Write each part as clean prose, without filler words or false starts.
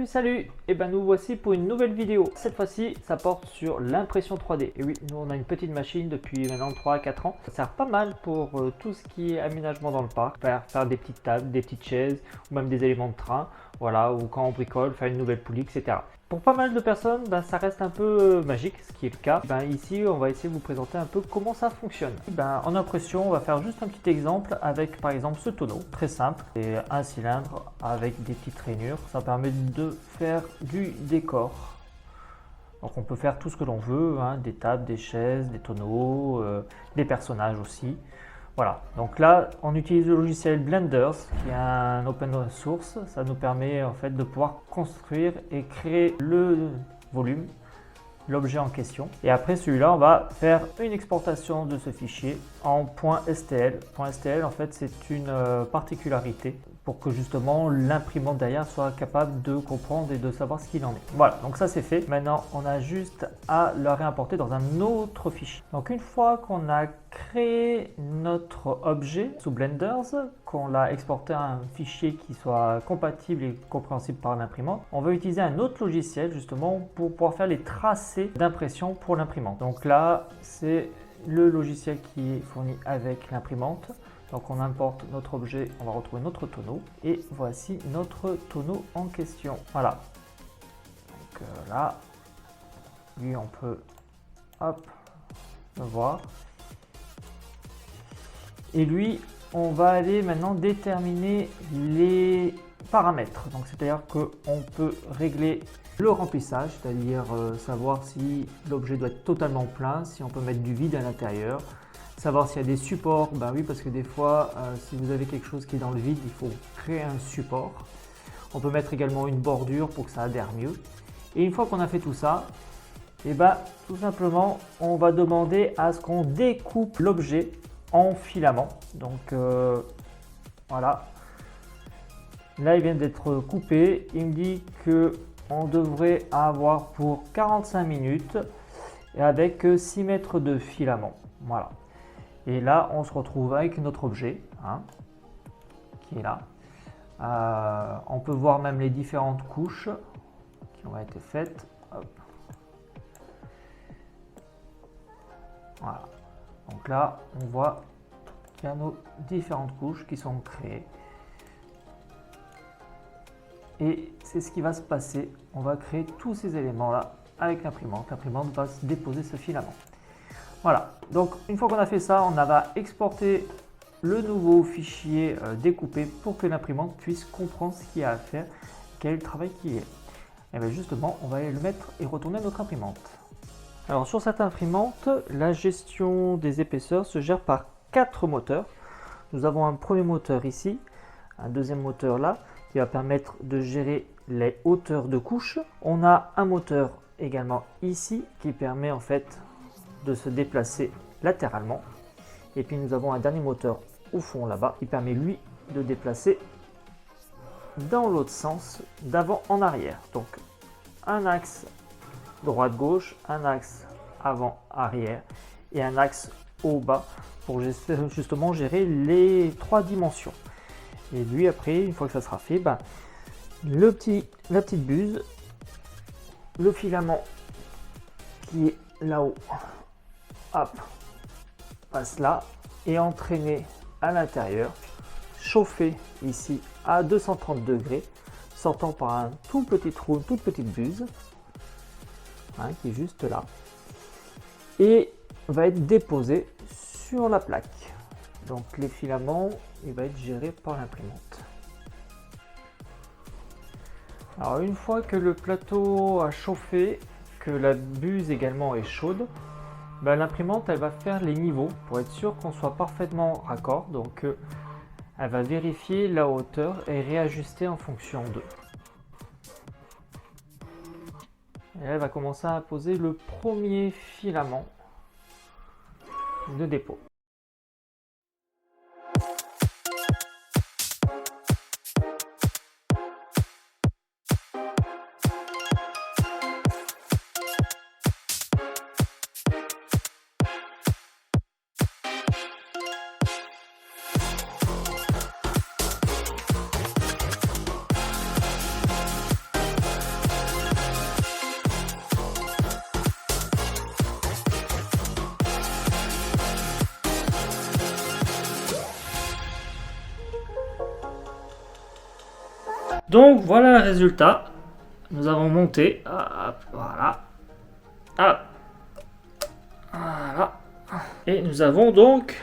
Salut! Et ben nous voici pour une nouvelle vidéo. Cette fois-ci, ça porte sur l'impression 3D. Et oui, nous on a une petite machine depuis maintenant 3 à 4 ans. Ça sert pas mal pour tout ce qui est aménagement dans le parc. Faire des petites tables, des petites chaises ou même des éléments de train. Voilà, ou quand on bricole, faire une nouvelle poulie, etc. Pour pas mal de personnes, ça reste un peu magique, ce qui est le cas. Ici, on va essayer de vous présenter un peu comment ça fonctionne. En impression, on va faire juste un petit exemple avec par exemple ce tonneau, très simple. C'est un cylindre avec des petites rainures. Ça permet de faire du décor. Donc on peut faire tout ce que l'on veut, des tables, des chaises, des tonneaux, des personnages aussi. Voilà, donc là on utilise le logiciel Blender qui est un open source. Ça nous permet en fait de pouvoir construire et créer le volume, l'objet en question. Et après celui-là, on va faire une exportation de ce fichier en .stl. .stl en fait c'est une particularité pour que justement l'imprimante derrière soit capable de comprendre et de savoir ce qu'il en est. Voilà, donc ça c'est fait. Maintenant, on a juste à le réimporter dans un autre fichier. Donc une fois qu'on a créé notre objet sous Blender, qu'on l'a exporté à un fichier qui soit compatible et compréhensible par l'imprimante, on va utiliser un autre logiciel justement pour pouvoir faire les tracés d'impression pour l'imprimante. Donc là, c'est le logiciel qui est fourni avec l'imprimante. Donc on importe notre objet, on va retrouver notre tonneau et voici notre tonneau en question. Voilà. Donc là, lui on peut le voir. Et lui, on va aller maintenant déterminer les paramètres. Donc c'est-à-dire qu'on peut régler le remplissage, c'est-à-dire savoir si l'objet doit être totalement plein, si on peut mettre du vide à l'intérieur. Savoir s'il y a des supports, oui, parce que des fois, si vous avez quelque chose qui est dans le vide, il faut créer un support. On peut mettre également une bordure pour que ça adhère mieux. Et une fois qu'on a fait tout ça, tout simplement, on va demander à ce qu'on découpe l'objet en filaments. Donc voilà. Là, il vient d'être coupé. Il me dit qu'on devrait avoir pour 45 minutes et avec 6 mètres de filament. Voilà. Et là, on se retrouve avec notre objet qui est là. On peut voir même les différentes couches qui ont été faites. Hop. Voilà. Donc là, on voit qu'il y a nos différentes couches qui sont créées. Et c'est ce qui va se passer. On va créer tous ces éléments-là avec l'imprimante. L'imprimante va se déposer ce filament. Voilà, donc une fois qu'on a fait ça, on va exporter le nouveau fichier découpé pour que l'imprimante puisse comprendre ce qu'il y a à faire, quel est le travail qui est. Et bien justement, on va aller le mettre et retourner à notre imprimante. Alors sur cette imprimante, la gestion des épaisseurs se gère par 4 moteurs. Nous avons un premier moteur ici, un deuxième moteur là, qui va permettre de gérer les hauteurs de couches. On a un moteur également ici qui permet en fait de se déplacer latéralement. Et puis nous avons un dernier moteur au fond là-bas qui permet lui de déplacer dans l'autre sens, d'avant en arrière. Donc un axe droite-gauche, un axe avant-arrière et un axe haut-bas pour justement gérer les 3 dimensions. Et lui après, une fois que ça sera fait, la petite buse, le filament qui est là-haut, passe là et entraîné à l'intérieur, chauffé ici à 230 degrés, sortant par un tout petit trou, une toute petite buse qui est juste là, et va être déposé sur la plaque. Donc les filaments, il va être géré par l'imprimante. Alors une fois que le plateau a chauffé, que la buse également est chaude, l'imprimante elle va faire les niveaux pour être sûr qu'on soit parfaitement raccord. Donc elle va vérifier la hauteur et réajuster en fonction d'eux. Et elle va commencer à poser le premier filament de dépôt. Donc voilà le résultat. Nous avons monté. Hop, voilà. Hop. Voilà. Et nous avons donc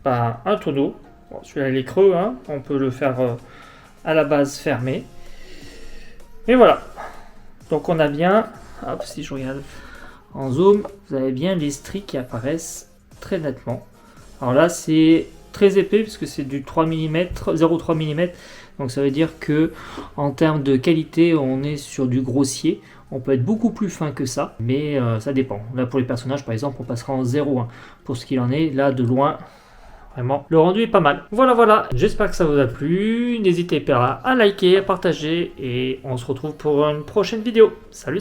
un tonneau. Bon, celui-là il est creux, hein. On peut le faire à la base fermé. Et voilà. Donc on a bien, hop, si je regarde en zoom, vous avez bien les stries qui apparaissent très nettement. Alors là c'est très épais puisque c'est du 3 mm, 0,3 mm. Donc ça veut dire que en termes de qualité on est sur du grossier. On peut être beaucoup plus fin que ça, mais ça dépend. Là pour les personnages par exemple on passera en 0,1 pour ce qu'il en est. Là de loin, vraiment, le rendu est pas mal. Voilà, j'espère que ça vous a plu. N'hésitez pas à liker, à partager et on se retrouve pour une prochaine vidéo. Salut